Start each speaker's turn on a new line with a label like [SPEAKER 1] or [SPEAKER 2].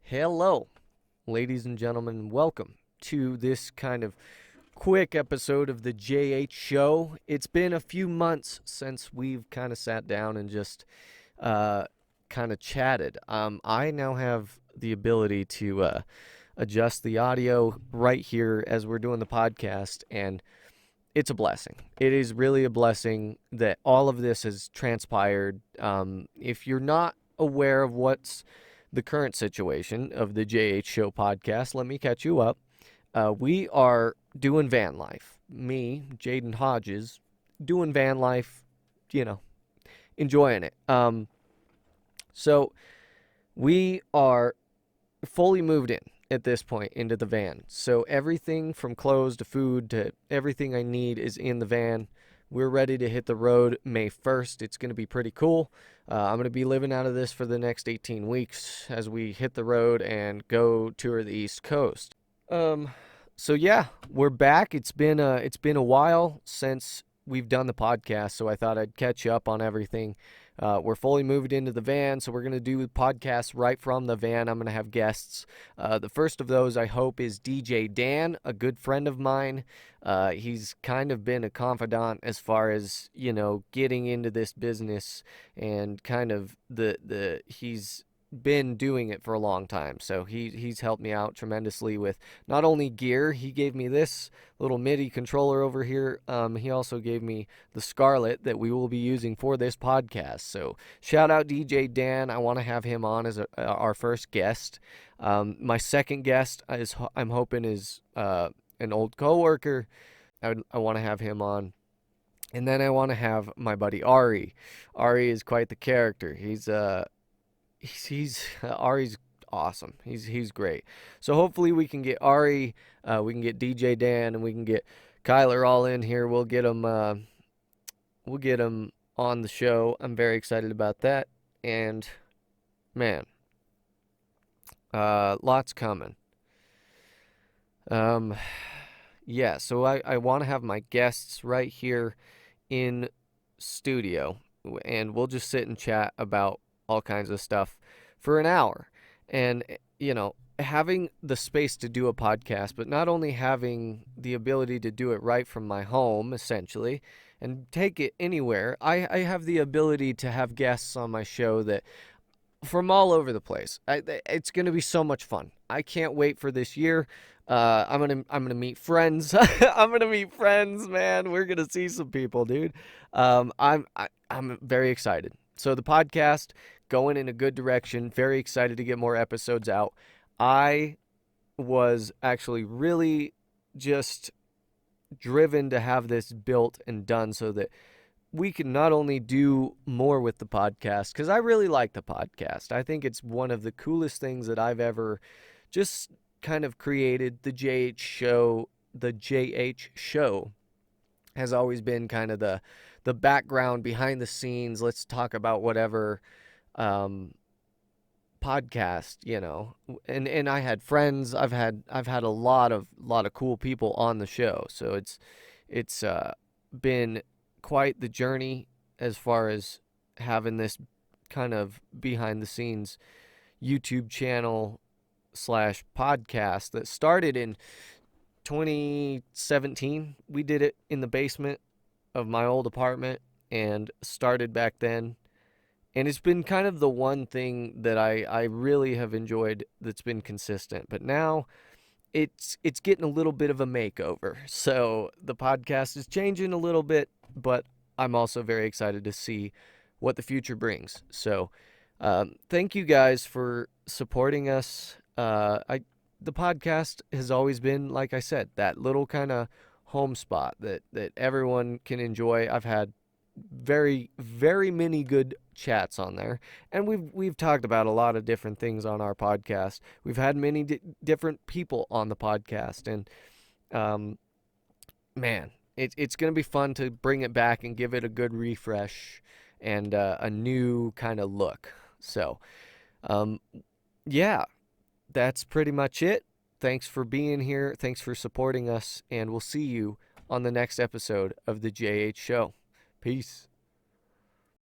[SPEAKER 1] Hello, ladies and gentlemen. Welcome to this kind of quick episode of the JH Show. It's been a few months since we've kind of sat down and just kind of chatted. I now have the ability to adjust the audio right here as we're doing the podcast, and it's a blessing. It is really a blessing that all of this has transpired. If you're not aware of what's the current situation of the JH Show podcast, let me catch you up. We are doing van life. Me, Jaden Hodges, doing van life, you know, enjoying it. So we are fully moved in at this point into the van. So everything from clothes to food to everything I need is in the van. We're ready to hit the road May 1st. It's going to be pretty cool. I'm going to be living out of this for the next 18 weeks as we hit the road and go tour the East Coast. So yeah, we're back. It's been a while since we've done the podcast, so I thought I'd catch up on everything. We're fully moved into the van, so we're going to do podcasts right from the van. I'm going to have guests. The first of those, I hope, is DJ Dan, a good friend of mine. He's kind of been a confidant as far as, getting into this business, and kind of he's been doing it for a long time. So he's helped me out tremendously with not only gear. He gave me this little MIDI controller over here. He also gave me the Scarlett that we will be using for this podcast. So shout out DJ Dan. I want to have him on as our first guest. My second guest I'm hoping is an old coworker. I want to have him on. And then I want to have my buddy Ari. Ari is quite the character. He's Ari's awesome. He's great. So hopefully we can get Ari, we can get DJ Dan, and we can get Kyler all in here. We'll get him on the show. I'm very excited about that. And man, lots coming. Yeah. So I want to have my guests right here in studio, and we'll just sit and chat about all kinds of stuff for an hour. And, having the space to do a podcast, but not only having the ability to do it right from my home, essentially, and take it anywhere, I have the ability to have guests on my show that from all over the place. It's going to be so much fun. I can't wait for this year. I'm gonna meet friends. I'm gonna meet friends, man. We're gonna see some people, dude. I'm very excited. So the podcast going in a good direction. Very excited to get more episodes out. I was actually really just driven to have this built and done so that we can not only do more with the podcast, because I really like the podcast. I think it's one of the coolest things that I've ever just kind of created. The JH Show has always been kind of the background behind the scenes. Let's talk about whatever podcast, and I had friends. I've had a lot of cool people on the show. So it's been quite the journey as far as having this kind of behind the scenes YouTube channel / podcast that started in 2017. We did it in the basement of my old apartment and started back then. And it's been kind of the one thing that I really have enjoyed that's been consistent. But now it's getting a little bit of a makeover. So the podcast is changing a little bit, but I'm also very excited to see what the future brings. So thank you guys for supporting us. The podcast has always been, like I said, that little kind of home spot that everyone can enjoy. I've had very, very many good chats on there, and we've talked about a lot of different things on our podcast. We've had many different people on the podcast, and man, it's going to be fun to bring it back and give it a good refresh and a new kind of look. So yeah, that's pretty much it. Thanks for being here. Thanks for supporting us. And we'll see you on the next episode of the JH Show. Peace.